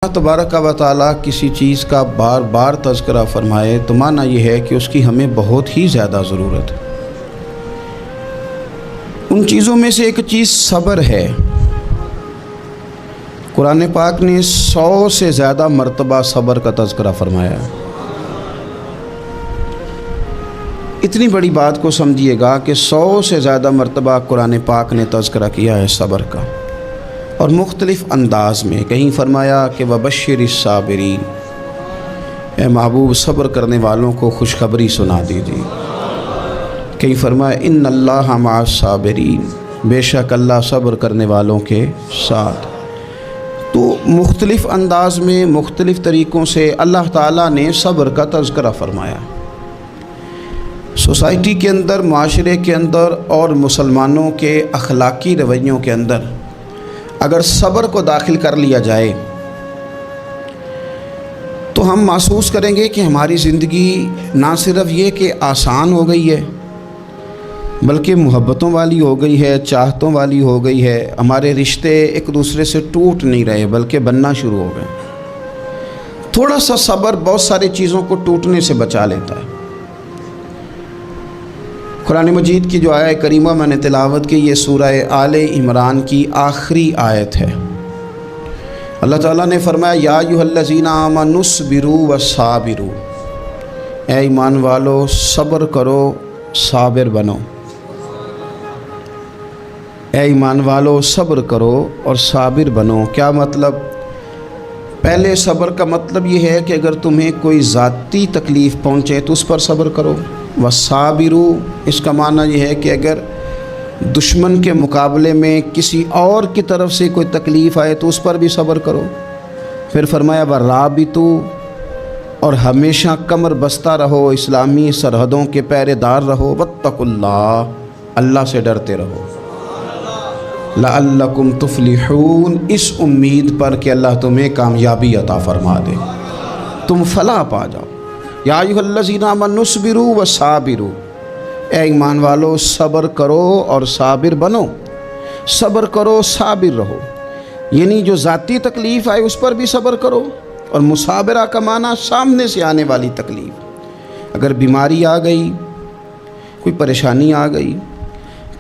اللہ تبارک و تعالی کسی چیز کا بار بار تذکرہ فرمائے تو معنی یہ ہے کہ اس کی ہمیں بہت ہی زیادہ ضرورت ہے۔ ان چیزوں میں سے ایک چیز صبر ہے۔ قرآن پاک نے 100 سے زیادہ مرتبہ صبر کا تذکرہ فرمایا ہے۔ اتنی بڑی بات کو سمجھیے گا کہ 100 سے زیادہ مرتبہ قرآن پاک نے تذکرہ کیا ہے صبر کا، اور مختلف انداز میں۔ کہیں فرمایا کہ وَبَشِّرِ الصَّابِرِينَ، اے محبوب صبر کرنے والوں کو خوشخبری سنا دیجیے۔ کہیں فرمایا اِنَّ اللَّهَ مَعَ الصَّابِرِينَ، بے شک اللہ صبر کرنے والوں کے ساتھ۔ تو مختلف انداز میں مختلف طریقوں سے اللہ تعالیٰ نے صبر کا تذکرہ فرمایا۔ سوسائٹی کے اندر، معاشرے کے اندر اور مسلمانوں کے اخلاقی رویوں کے اندر اگر صبر کو داخل کر لیا جائے تو ہم محسوس کریں گے کہ ہماری زندگی نہ صرف یہ کہ آسان ہو گئی ہے بلکہ محبتوں والی ہو گئی ہے، چاہتوں والی ہو گئی ہے۔ ہمارے رشتے ایک دوسرے سے ٹوٹ نہیں رہے بلکہ بننا شروع ہو گئے۔ تھوڑا سا صبر بہت ساری چیزوں کو ٹوٹنے سے بچا لیتا ہے۔ قرآن مجید کی جو آیت کریمہ میں نے تلاوت کی، یہ سورہ آل عمران کی آخری آیت ہے۔ اللہ تعالیٰ نے فرمایا یا ایھا الذین آمنوا اصبروا وصابروا، اے ایمان والو صبر کرو صابر بنو۔ اے ایمان والو صبر کرو اور صابر بنو۔ کیا مطلب؟ پہلے صبر کا مطلب یہ ہے کہ اگر تمہیں کوئی ذاتی تکلیف پہنچے تو اس پر صبر کرو۔ وصابروا، اس کا معنی یہ ہے کہ اگر دشمن کے مقابلے میں کسی اور کی طرف سے کوئی تکلیف آئے تو اس پر بھی صبر کرو۔ پھر فرمایا ورابطوا، اور ہمیشہ کمر بستہ رہو، اسلامی سرحدوں کے پہرے دار رہو۔ واتقوا اللہ، اللہ سے ڈرتے رہو۔ لعلکم تفلحون، اس امید پر کہ اللہ تمہیں کامیابی عطا فرما دے، تم فلاح پا جاؤ۔ یا ایھا الذین آمنوا اصبروا وصابروا، اے ایمان والو صبر کرو اور صابر بنو۔ صبر کرو، صابر رہو، یعنی جو ذاتی تکلیف آئے اس پر بھی صبر کرو۔ اور مصابرہ کا معنی سامنے سے آنے والی تکلیف۔ اگر بیماری آ گئی، کوئی پریشانی آ گئی،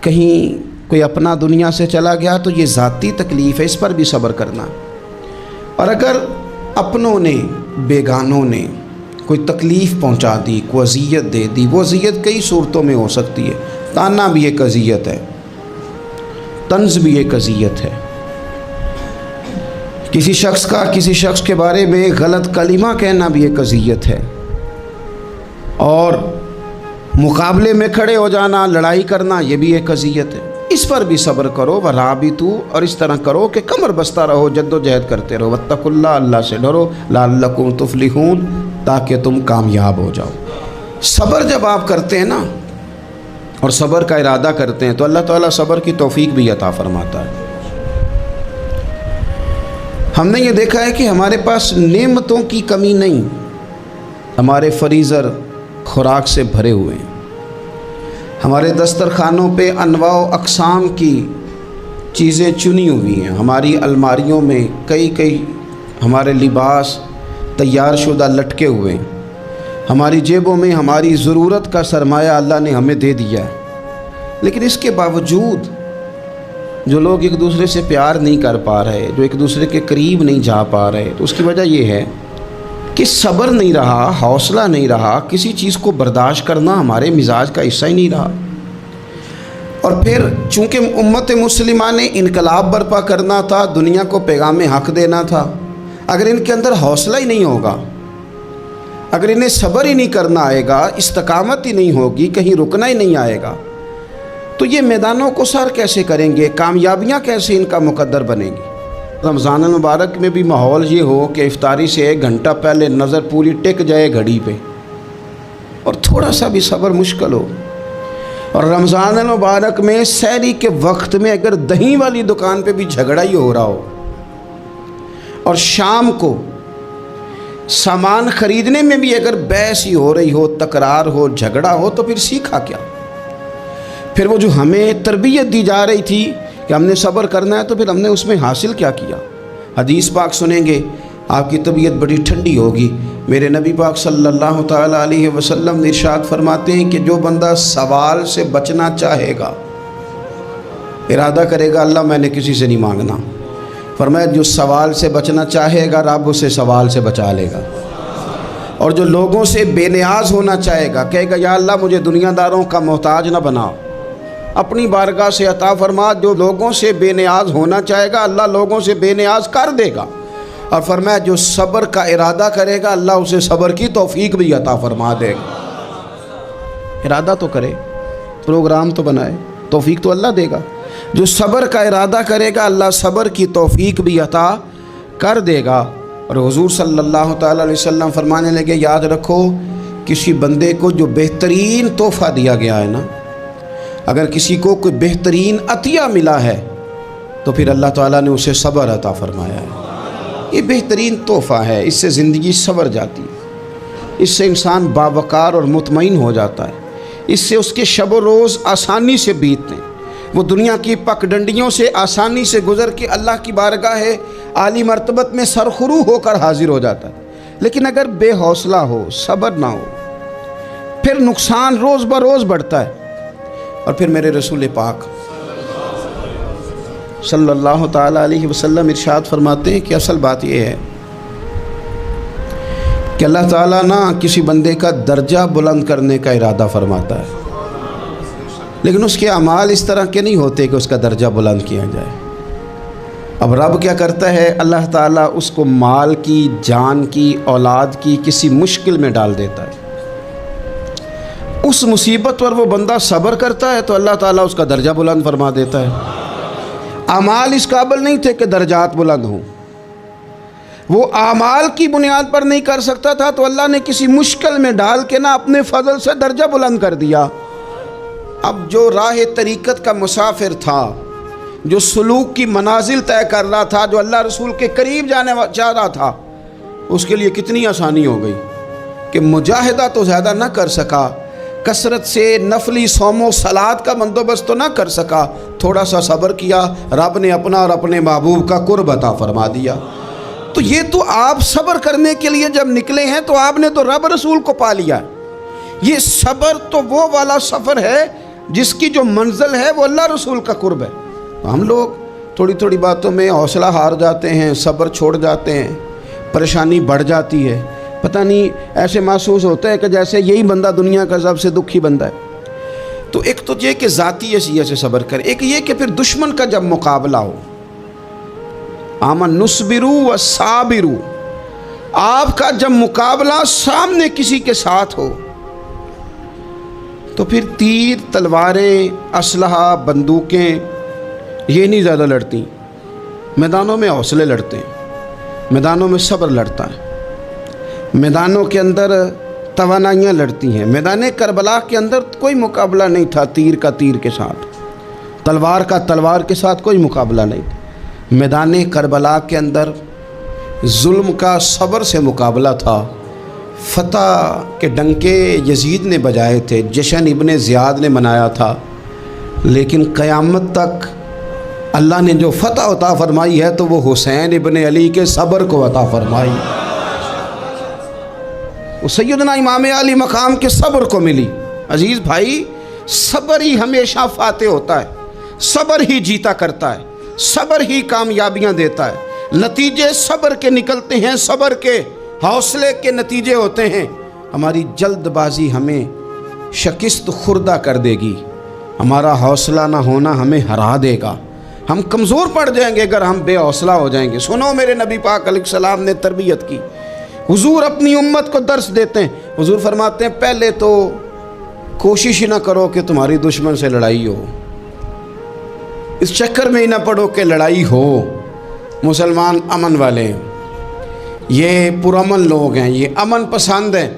کہیں کوئی اپنا دنیا سے چلا گیا تو یہ ذاتی تکلیف ہے، اس پر بھی صبر کرنا۔ اور اگر اپنوں نے، بیگانوں نے کوئی تکلیف پہنچا دی، کوئی اذیت دے دی، وہ اذیت کئی صورتوں میں ہو سکتی ہے۔ تانا بھی ایک اذیت ہے، طنز بھی ایک اذیت ہے۔ کسی شخص کے بارے میں غلط کلمہ کہنا بھی ایک اذیت ہے، اور مقابلے میں کھڑے ہو جانا، لڑائی کرنا، یہ بھی ایک اذیت ہے۔ اس پر بھی صبر کرو۔ ورابطوا، اور اس طرح کرو کہ کمر بستہ رہو، جد و جہد کرتے رہو۔ واتقوا اللہ، اللہ سے ڈرو۔ لعلکم تفلحون، تاکہ تم کامیاب ہو جاؤ۔ صبر جب آپ کرتے ہیں نا، اور صبر کا ارادہ کرتے ہیں، تو اللہ تعالیٰ صبر کی توفیق بھی عطا فرماتا ہے۔ ہم نے یہ دیکھا ہے کہ ہمارے پاس نعمتوں کی کمی نہیں، ہمارے فریزر خوراک سے بھرے ہوئے ہیں، ہمارے دسترخوانوں پہ انواع و اقسام کی چیزیں چنی ہوئی ہیں، ہماری الماریوں میں کئی ہمارے لباس تیار شدہ لٹکے ہوئے ہیں، ہماری جیبوں میں ہماری ضرورت کا سرمایہ اللہ نے ہمیں دے دیا ہے۔ لیکن اس کے باوجود جو لوگ ایک دوسرے سے پیار نہیں کر پا رہے، جو ایک دوسرے کے قریب نہیں جا پا رہے، تو اس کی وجہ یہ ہے کہ صبر نہیں رہا، حوصلہ نہیں رہا، کسی چیز کو برداشت کرنا ہمارے مزاج کا حصہ ہی نہیں رہا۔ اور پھر چونکہ امت مسلمہ نے انقلاب برپا کرنا تھا، دنیا کو پیغام حق دینا تھا، اگر ان کے اندر حوصلہ ہی نہیں ہوگا، اگر انہیں صبر ہی نہیں کرنا آئے گا، استقامت ہی نہیں ہوگی، کہیں رکنا ہی نہیں آئے گا، تو یہ میدانوں کو سر کیسے کریں گے؟ کامیابیاں کیسے ان کا مقدر بنیں گی؟ رمضان المبارک میں بھی ماحول یہ ہو کہ افطاری سے 1 گھنٹہ پہلے نظر پوری ٹک جائے گھڑی پہ، اور تھوڑا سا بھی صبر مشکل ہو۔ اور رمضان المبارک میں سحری کے وقت میں اگر دہی والی دکان پہ بھی جھگڑا ہی ہو رہا ہو، اور شام کو سامان خریدنے میں بھی اگر بحث ہی ہو رہی ہو، تکرار ہو، جھگڑا ہو، تو پھر سیکھا کیا؟ پھر وہ جو ہمیں تربیت دی جا رہی تھی کہ ہم نے صبر کرنا ہے، تو پھر ہم نے اس میں حاصل کیا کیا؟ حدیث پاک سنیں گے آپ کی طبیعت بڑی ٹھنڈی ہوگی۔ میرے نبی پاک صلی اللہ تعالیٰ علیہ وسلم نے ارشاد فرماتے ہیں کہ جو بندہ سوال سے بچنا چاہے گا، ارادہ کرے گا اللہ میں نے کسی سے نہیں مانگنا، فرمایا جو سوال سے بچنا چاہے گا رب اسے سوال سے بچا لے گا، اور جو لوگوں سے بے نیاز ہونا چاہے گا کہے گا یا اللہ مجھے دنیا داروں کا محتاج نہ بناؤ، اپنی بارگاہ سے عطا فرما۔ جو لوگوں سے بے نیاز ہونا چاہے گا اللہ لوگوں سے بے نیاز کر دے گا، اور فرمایا جو صبر کا ارادہ کرے گا اللہ اسے صبر کی توفیق بھی عطا فرما دے گا۔ ارادہ تو کرے، پروگرام تو بنائے، توفیق تو اللہ دے گا۔ جو صبر کا ارادہ کرے گا اللہ صبر کی توفیق بھی عطا کر دے گا۔ اور حضور صلی اللہ تعالیٰ علیہ وسلم فرمانے لگے یاد رکھو کسی بندے کو جو بہترین تحفہ دیا گیا ہے نا، اگر کسی کو کوئی بہترین عطیہ ملا ہے تو پھر اللہ تعالیٰ نے اسے صبر عطا فرمایا ہے۔ یہ بہترین تحفہ ہے، اس سے زندگی سنور جاتی ہے، اس سے انسان باوقار اور مطمئن ہو جاتا ہے، اس سے اس کے شب و روز آسانی سے بیتتے ہیں، وہ دنیا کی پک ڈنڈیوں سے آسانی سے گزر کے اللہ کی بارگاہ عالی مرتبت میں سرخرو ہو کر حاضر ہو جاتا ہے۔ لیکن اگر بے حوصلہ ہو، صبر نہ ہو، پھر نقصان روز بروز بڑھتا ہے۔ اور پھر میرے رسول پاک صلی اللہ تعالیٰ علیہ وسلم ارشاد فرماتے ہیں کہ اصل بات یہ ہے کہ اللہ تعالیٰ نہ کسی بندے کا درجہ بلند کرنے کا ارادہ فرماتا ہے، لیکن اس کے اعمال اس طرح کے نہیں ہوتے کہ اس کا درجہ بلند کیا جائے۔ اب رب کیا کرتا ہے، اللہ تعالیٰ اس کو مال کی، جان کی، اولاد کی کسی مشکل میں ڈال دیتا ہے، اس مصیبت پر وہ بندہ صبر کرتا ہے تو اللہ تعالیٰ اس کا درجہ بلند فرما دیتا ہے۔ اعمال اس قابل نہیں تھے کہ درجات بلند ہوں، وہ اعمال کی بنیاد پر نہیں کر سکتا تھا تو اللہ نے کسی مشکل میں ڈال کے نا اپنے فضل سے درجہ بلند کر دیا۔ اب جو راہ طریقت کا مسافر تھا، جو سلوک کی منازل طے کر رہا تھا، جو اللہ رسول کے قریب جانے چاہ رہا تھا، اس کے لیے کتنی آسانی ہو گئی کہ مجاہدہ تو زیادہ نہ کر سکا، کثرت سے نفلی صوم و صلات کا بندوبست تو نہ کر سکا، تھوڑا سا صبر کیا، رب نے اپنا اور اپنے محبوب کا قرب عطا فرما دیا۔ تو یہ تو آپ صبر کرنے کے لیے جب نکلے ہیں تو آپ نے تو رب رسول کو پا لیا۔ یہ صبر تو وہ والا سفر ہے جس کی جو منزل ہے وہ اللہ رسول کا قرب ہے۔ ہم لوگ تھوڑی تھوڑی باتوں میں حوصلہ ہار جاتے ہیں، صبر چھوڑ جاتے ہیں، پریشانی بڑھ جاتی ہے، پتہ نہیں ایسے محسوس ہوتا ہے کہ جیسے یہی بندہ دنیا کا سب سے دکھی بندہ ہے۔ تو ایک تو یہ کہ ذاتی حیثیت سے صبر کریں، ایک یہ کہ پھر دشمن کا جب مقابلہ ہو، آمن نصبرو و صابرو، آپ کا جب مقابلہ سامنے کسی کے ساتھ ہو تو پھر تیر، تلواریں، اسلحہ، بندوقیں یہ نہیں زیادہ لڑتی، میدانوں میں حوصلے لڑتے ہیں، میدانوں میں صبر لڑتا ہے، میدانوں کے اندر توانائیاں لڑتی ہیں۔ میدان کربلا کے اندر کوئی مقابلہ نہیں تھا تیر کا تیر کے ساتھ، تلوار کا تلوار کے ساتھ کوئی مقابلہ نہیں تھا۔ میدان کربلا کے اندر ظلم کا صبر سے مقابلہ تھا۔ فتح کے ڈنکے یزید نے بجائے تھے، جشن ابن زیاد نے منایا تھا، لیکن قیامت تک اللہ نے جو فتح عطا فرمائی ہے تو وہ حسین ابن علی کے صبر کو عطا فرمائی، وہ سیدنا امام علی مقام کے صبر کو ملی۔ عزیز بھائی، صبر ہی ہمیشہ فاتح ہوتا ہے، صبر ہی جیتا کرتا ہے، صبر ہی کامیابیاں دیتا ہے، نتیجے صبر کے نکلتے ہیں، صبر کے حوصلے کے نتیجے ہوتے ہیں۔ ہماری جلد بازی ہمیں شکست خوردہ کر دے گی، ہمارا حوصلہ نہ ہونا ہمیں ہرا دے گا، ہم کمزور پڑ جائیں گے اگر ہم بے حوصلہ ہو جائیں گے۔ سنو، میرے نبی پاک علیہ السلام نے تربیت کی، حضور اپنی امت کو درس دیتے ہیں۔ حضور فرماتے ہیں پہلے تو کوشش ہی نہ کرو کہ تمہاری دشمن سے لڑائی ہو، اس چکر میں ہی نہ پڑو کہ لڑائی ہو۔ مسلمان امن والے ہیں، یہ پرامن لوگ ہیں، یہ امن پسند ہیں،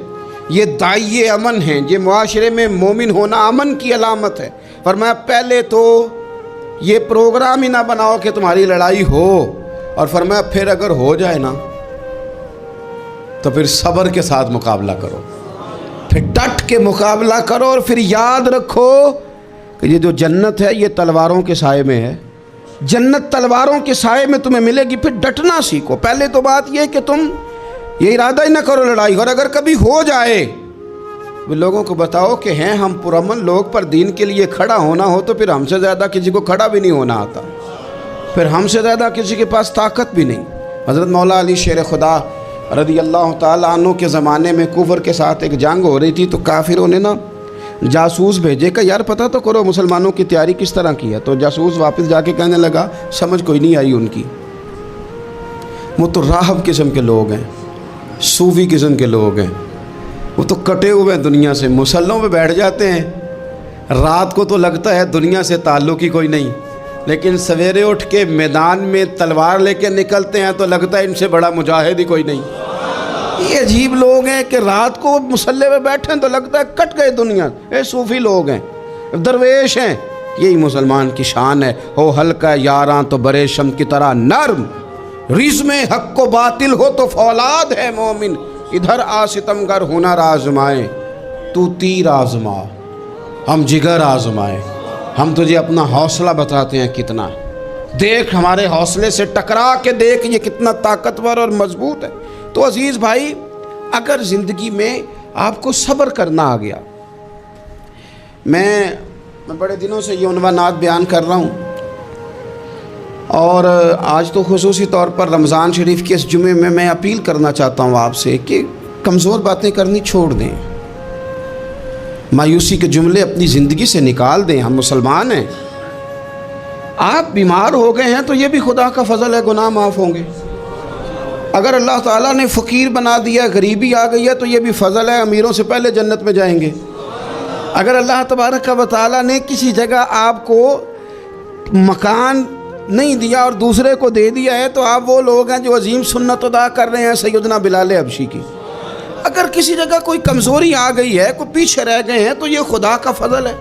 یہ داعی امن ہیں، یہ معاشرے میں مومن ہونا امن کی علامت ہے۔ فرمایا پہلے تو یہ پروگرام ہی نہ بناؤ کہ تمہاری لڑائی ہو، اور فرمایا پھر اگر ہو جائے نا تو پھر صبر کے ساتھ مقابلہ کرو، پھر ڈٹ کے مقابلہ کرو، اور پھر یاد رکھو کہ یہ جو جنت ہے یہ تلواروں کے سائے میں ہے، जन्नत तलवारों के साए में तुम्हें मिलेगी, फिर डटना सीखो। पहले तो बात यह कि तुम ये इरादा ही ना करो लड़ाई, और अगर कभी हो जाए वो लोगों को बताओ कि हैं हम पुरअमन लोग, पर दीन के लिए खड़ा होना हो तो फिर हमसे ज़्यादा किसी को खड़ा भी नहीं होना आता, फिर हमसे ज़्यादा किसी के पास ताकत भी नहीं। हज़रत मौला अली शेर खुदा रज़ी अल्लाह ताला अन्हु के ज़माने में कुफर के साथ एक जंग हो रही थी, तो काफिरों ने ना जासूस भेजे कि यार पता तो करो मुसलमानों की तैयारी किस तरह की है। तो जासूस वापस जाके कहने लगा समझ कोई नहीं आई उनकी, वो तो राहब किस्म के लोग हैं, सूफी किस्म के लोग हैं, वो तो कटे हुए हैं दुनिया से, मुसल्लों पे बैठ जाते हैं, रात को तो लगता है दुनिया से ताल्लुक़ ही कोई नहीं, लेकिन सवेरे उठ के मैदान में तलवार लेके निकलते हैं तो लगता है इनसे बड़ा मुजाहिद ही कोई नहीं। ये अजीब लोग हैं कि रात को मुसल्ले पे बैठे तो लगता है कट गए दुनिया। ये सूफ़ी लोग हैं, दरवेश हैं। यही मुसलमान की शान है। हो हल्का यारां तो बरे शम की तरह नर्म, रिज़्म हक को बातिल हो तो फौलाद है मोमिन, इधर आ सितमगर हुनर आजमाए, तू तीर आजमा हम जिगर आजमाए। हम तुझे अपना हौसला बताते हैं कितना, देख हमारे हौसले से टकरा के देख ये कितना ताकतवर और मजबूत है। तो अजीज़ भाई, अगर ज़िंदगी में आपको सब्र करना आ गया, मैं बड़े दिनों से ये उन्वानात बयान कर रहा हूँ, और आज तो खुसूसी तौर पर रमज़ान शरीफ के इस जुमे में मैं अपील करना चाहता हूँ आपसे कि कमज़ोर बातें करनी छोड़ दें, मायूसी के जुमले अपनी ज़िंदगी से निकाल दें। हम मुसलमान हैं। आप बीमार हो गए हैं तो ये भी खुदा का फ़ज़ल है, गुनाह माफ़ होंगे। अगर अल्लाह ताला ने फ़कीर बना दिया, गरीबी आ गई है, तो ये भी फ़ज़ल है, अमीरों से पहले जन्नत में जाएंगे। अगर अल्लाह तबारक व तआला ने किसी जगह आपको मकान नहीं दिया और दूसरे को दे दिया है, तो आप वो लोग हैं जो अजीम सुन्नत अदा कर रहे हैं सैयदना बिलाल हबशी की। अगर किसी जगह कोई कमज़ोरी आ गई है, कोई पीछे रह गए हैं, तो ये खुदा का फ़ज़ल है।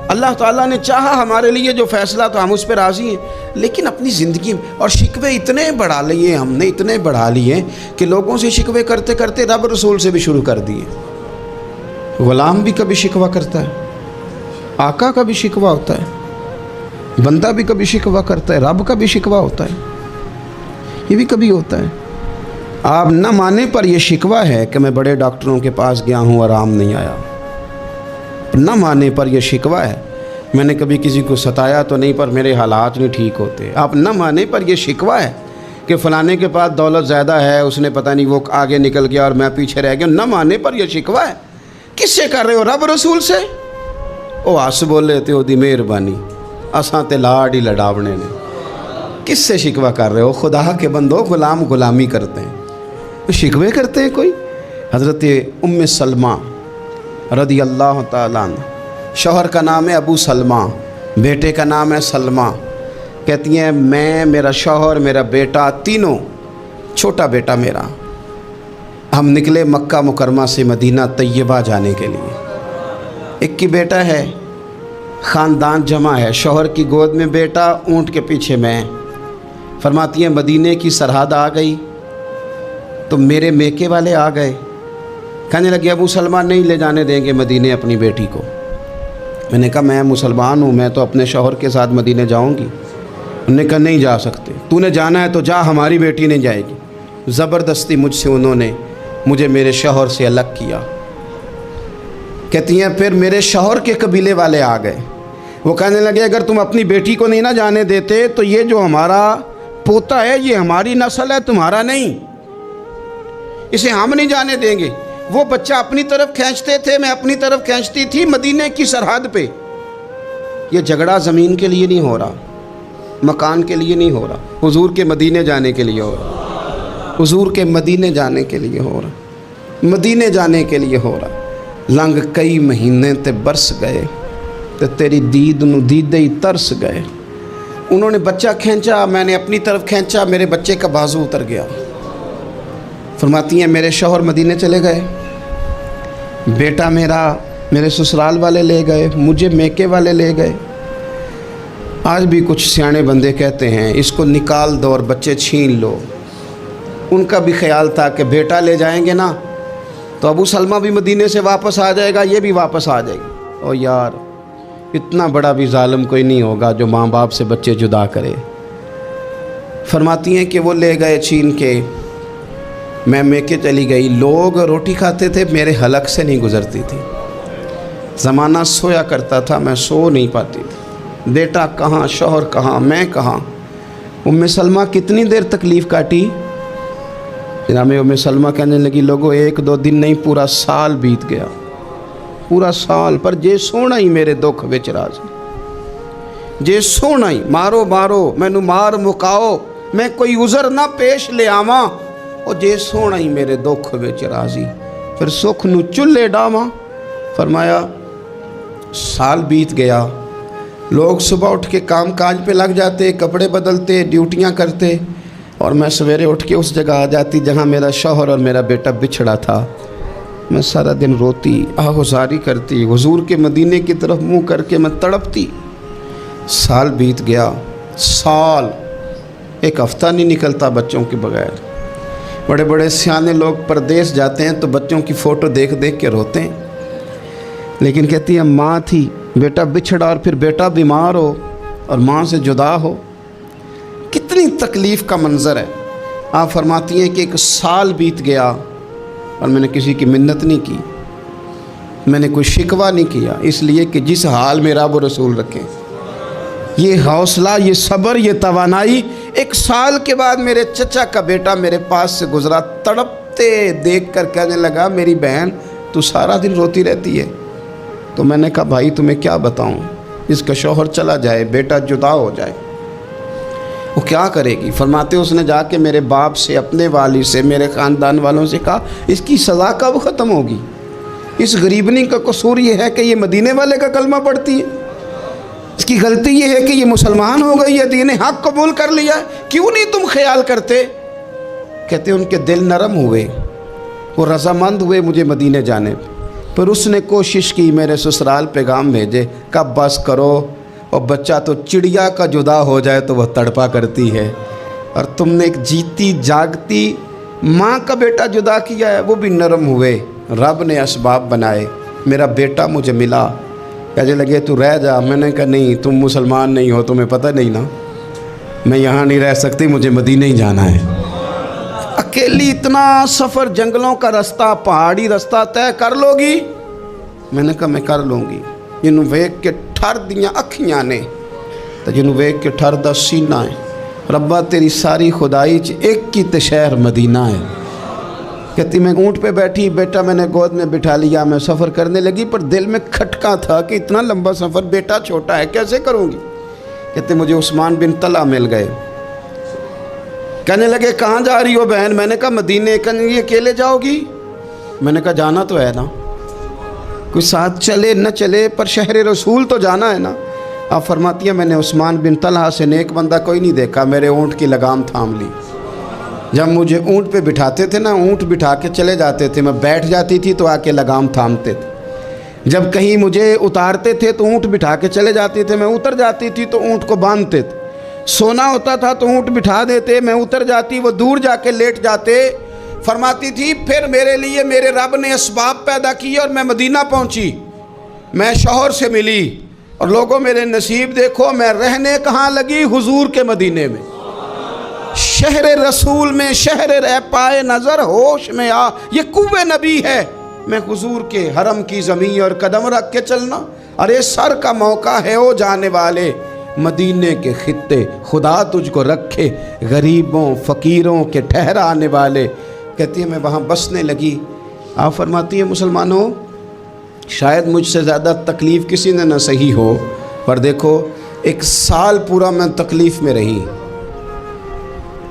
अल्लाह ताला ने चाहा हमारे लिए जो फ़ैसला, तो हम उस पर राज़ी हैं। लेकिन अपनी ज़िंदगी में और शिकवे इतने बढ़ा लिए हमने, इतने बढ़ा लिए कि लोगों से शिकवे करते करते रब रसूल से भी शुरू कर दिए। ग़ुलाम भी कभी शिकवा करता है, आका का भी शिकवा होता है, बंदा भी कभी शिकवा करता है, रब का भी शिकवा होता है, ये भी कभी होता है। आप न माने पर यह शिकवा है कि मैं बड़े डॉक्टरों के पास गया हूँ, आराम नहीं आया। न माने पर यह शिकवा है, मैंने कभी किसी को सताया तो नहीं पर मेरे हालात नहीं ठीक होते। आप न माने पर यह शिकवा है कि फ़लाने के पास दौलत ज़्यादा है, उसने पता नहीं वो आगे निकल गया और मैं पीछे रह गया। न माने पर यह शिकवा है। किससे कर रहे हो? रब रसूल से। ओ हस बोले ते ओदी मेहरबानी, असां ते लाड ही लड़ावने ने। किससे शिकवा कर रहे हो? खुदा के बंदो, ग़ुलाम ग़ुलामी करते हैं, तो शिकवे करते हैं कोई। हज़रत उम्मे सलमा रज़ी अल्लाह ताला अन्हा, शौहर का नाम है अबू सलमा, बेटे का नाम है सलमा। कहती हैं मैं, मेरा शौहर, मेरा बेटा, तीनों, छोटा बेटा मेरा, हम निकले मक्का मुकरमा से मदीना तैयबा जाने के लिए। एक की बेटा है, ख़ानदान जमा है, शौहर की गोद में बेटा, ऊँट के पीछे मैं। फरमाती हैं मदीने की सरहद आ गई तो मेरे मेके वाले आ गए, कहने लगे अबू सलमा नहीं ले जाने देंगे मदीने अपनी बेटी को। मैंने कहा मैं मुसलमान हूँ, मैं तो अपने शौहर के साथ मदीने जाऊँगी। उन्होंने कहा नहीं जा सकते, तूने जाना है तो जा, हमारी बेटी नहीं जाएगी। ज़बरदस्ती मुझसे उन्होंने मुझे मेरे शौहर से अलग किया। कहती हैं फिर मेरे शौहर के कबीले वाले आ गए, वो कहने लगे अगर तुम अपनी बेटी को नहीं ना जाने देते तो ये जो हमारा पोता है ये हमारी नस्ल है, तुम्हारा नहीं, इसे हम नहीं जाने देंगे। वो बच्चा अपनी तरफ खींचते थे, मैं अपनी तरफ खींचती थी, मदीने की सरहद पे। ये झगड़ा ज़मीन के लिए नहीं हो रहा, मकान के लिए नहीं हो रहा, हुजूर के मदीने जाने के लिए हो रहा, हुजूर के मदीने जाने के लिए हो रहा, मदीने जाने के लिए हो रहा। लंघ कई महीने ते बरस गए ते तेरी दीद नू दीदे ही तरस गए। उन्होंने बच्चा खींचा, मैंने अपनी तरफ खींचा, मेरे बच्चे का बाजू उतर गया। फरमाती हैं मेरे शौहर मदीने चले गए, बेटा मेरा मेरे ससुराल वाले ले गए, मुझे मेके वाले ले गए। आज भी कुछ सियाने बंदे कहते हैं इसको निकाल दो और बच्चे छीन लो। उनका भी ख्याल था कि बेटा ले जाएंगे ना तो अबू सलमा भी मदीने से वापस आ जाएगा, ये भी वापस आ जाएगी। और यार इतना बड़ा भी ज़ालिम कोई नहीं होगा जो माँ बाप से बच्चे जुदा करे। फरमाती हैं कि वो ले गए छीन के, मैं मेके चली गई। लोग रोटी खाते थे, मेरे हलक से नहीं गुज़रती थी। ज़माना सोया करता था, मैं सो नहीं पाती थी। बेटा कहाँ, शौहर कहाँ, मैं कहाँ। उम्मे सलमा कितनी देर तकलीफ़ काटी। जनाब उम्मे सलमा कहने लगी, लोगों 1-2 दिन नहीं, पूरा साल बीत गया, पूरा साल। पर जे सोना ही मेरे दुख विच राज़ी, जे सोना ही मारो मारो मैनू मार मुकाओ, मैं कोई उज़र ना पेश ले आवां, और जे सोना ही मेरे दुख विच राज़ी, फिर सुख नू चुल्हे डावां। फरमाया साल बीत गया, लोग सुबह उठ के काम काज पे लग जाते, कपड़े बदलते, ड्यूटियां करते, और मैं सवेरे उठ के उस जगह आ जाती जहाँ मेरा शौहर और मेरा बेटा बिछड़ा था। मैं सारा दिन रोती, आहुजारी करती, हुजूर के मदीने की तरफ मुँह करके मैं तड़पती। साल बीत गया, साल, एक हफ्ता नहीं निकलता बच्चों के बगैर। बड़े बड़े सियाने लोग परदेश जाते हैं तो बच्चों की फ़ोटो देख देख के रोते हैं, लेकिन कहती है माँ थी, बेटा बिछड़ा और फिर बेटा बीमार हो और माँ से जुदा हो, कितनी तकलीफ़ का मंज़र है। आप फरमाती हैं कि 1 साल बीत गया और मैंने किसी की मिन्नत नहीं की, मैंने कोई शिकवा नहीं किया, इसलिए कि जिस हाल में रब रसूल रखें। ये हौसला, ये सब्र, ये तवानाई। 1 साल के बाद मेरे चचा का बेटा मेरे पास से गुज़रा, तड़पते देख कर कहने लगा, मेरी बहन तू सारा दिन रोती रहती है। तो मैंने कहा भाई तुम्हें क्या बताऊं, इसका शौहर चला जाए, बेटा जुदा हो जाए, वो क्या करेगी। फरमाते उसने जाके मेरे बाप से, अपने वाली से, मेरे ख़ानदान वालों से कहा इसकी सज़ा कब ख़त्म होगी। इस गरीबनी का कसूर ये है कि ये मदीने वाले का कलमा पढ़ती है, इसकी गलती ये है कि ये मुसलमान हो गई है, दीन हक कबूल कर लिया, क्यों नहीं तुम ख्याल करते। कहते उनके दिल नरम हुए, वो रज़ामंद हुए मुझे मदीने जाने पर उसने कोशिश की मेरे ससुराल पैगाम भेजे, कब बस करो, और बच्चा तो चिड़िया का जुदा हो जाए तो वह तड़पा करती है, और तुमने एक जीती जागती माँ का बेटा जुदा किया है। वो भी नरम हुए, रब ने असबाब बनाए, मेरा बेटा मुझे मिला। कहने लगे तू रह जा। मैंने कहा नहीं, तुम मुसलमान नहीं हो, तुम्हें पता नहीं ना, मैं यहाँ नहीं रह सकती, मुझे मदीने ही जाना है। अकेली इतना सफ़र, जंगलों का रास्ता, पहाड़ी रास्ता तय कर लोगी। मैंने कहा मैं कर लूँगी। जिन्हों वेख के ठर दियाँ अखियाँ ने, तो जिन्हों वेख के ठर दा सीना है। रब्बा तेरी सारी खुदाई च एक ही तो शहर मदीना है। कहती मैं ऊँट पे बैठी, बेटा मैंने गोद में बिठा लिया, मैं सफ़र करने लगी, पर दिल में खटका था कि इतना लंबा सफ़र, बेटा छोटा है, कैसे करूँगी। कहते मुझे उस्मान बिन तला मिल गए, कहने लगे कहाँ जा रही हो बहन। मैंने कहा मदीने। कहने अकेले जाओगी। मैंने कहा जाना तो है ना, कोई साथ चले न चले, पर शहर रसूल तो जाना है ना। आप फरमाती हैं मैंने उस्मान बिन तलहा से नेक बंदा कोई नहीं देखा, मेरे ऊँट की लगाम थाम ली। जब मुझे ऊँट पे बिठाते थे ना, ऊँट बिठा के चले जाते थे, मैं बैठ जाती थी तो आके लगाम थामते थे। जब कहीं मुझे उतारते थे तो ऊँट बिठा के चले जाते थे, मैं उतर जाती थी तो ऊँट को बांधते थे। सोना होता था तो ऊँट बिठा देते, मैं उतर जाती, वो दूर जाके लेट जाते। फरमाती थी फिर मेरे लिए मेरे रब ने असबाब पैदा किए और मैं मदीना पहुंची, मैं शौहर से मिली, और लोगों मेरे नसीब देखो, मैं रहने कहाँ लगी, हुजूर के मदीने में, शहर रसूल में, शहर रह पाए नज़र होश में आ, ये कुव्वे नबी है। मैं हुजूर के हरम की ज़मीन और कदम रख के चलना, अरे सर का मौका है ओ जाने वाले, मदीने के खित्ते खुदा तुझको रखे, गरीबों फ़कीरों के ठहराने वाले। कहती है मैं वहाँ बसने लगी। आप फरमाती हैं मुसलमानों, शायद मुझसे ज़्यादा तकलीफ़ किसी ने न सही हो, पर देखो 1 साल पूरा मैं तकलीफ़ में रही,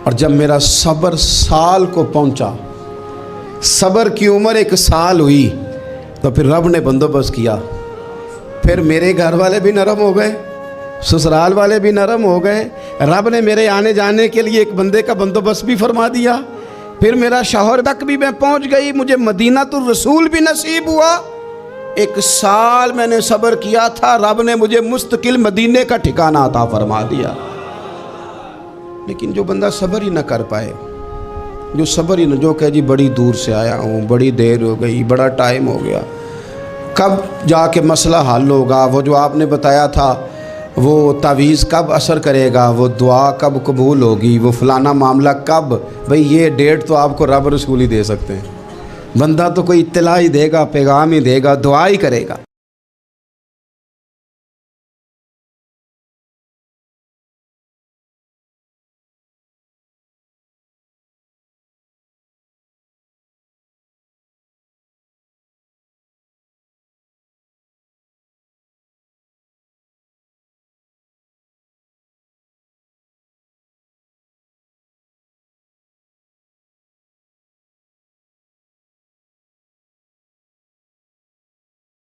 और जब मेरा सब्र साल को पहुँचा, सब्र की उम्र 1 साल हुई, तो फिर रब ने बंदोबस्त किया। फिर मेरे घर वाले भी नरम हो गए, ससुराल वाले भी नरम हो गए, रब ने मेरे आने जाने के लिए एक बंदे का बंदोबस्त भी फरमा दिया। फिर मेरा शौहर तक भी मैं पहुंच गई, मुझे मदीना तो रसूल भी नसीब हुआ। 1 साल मैंने सब्र किया था, रब ने मुझे मुस्तकिल मदीने का ठिकाना अता फरमा दिया। लेकिन जो बंदा सब्र ही न कर पाए, जो कहे जी बड़ी दूर से आया हूँ, बड़ी देर हो गई, बड़ा टाइम हो गया, کب جا کے مسئلہ حل ہوگا، وہ جو آپ نے بتایا تھا وہ تعویذ کب اثر کرے گا، وہ دعا کب قبول ہوگی، وہ فلانا معاملہ کب، بھئی یہ ڈیٹ تو آپ کو رب رسول ہی دے سکتے ہیں، بندہ تو کوئی اطلاع ہی دے گا، پیغام ہی دے گا، دعا ہی کرے گا۔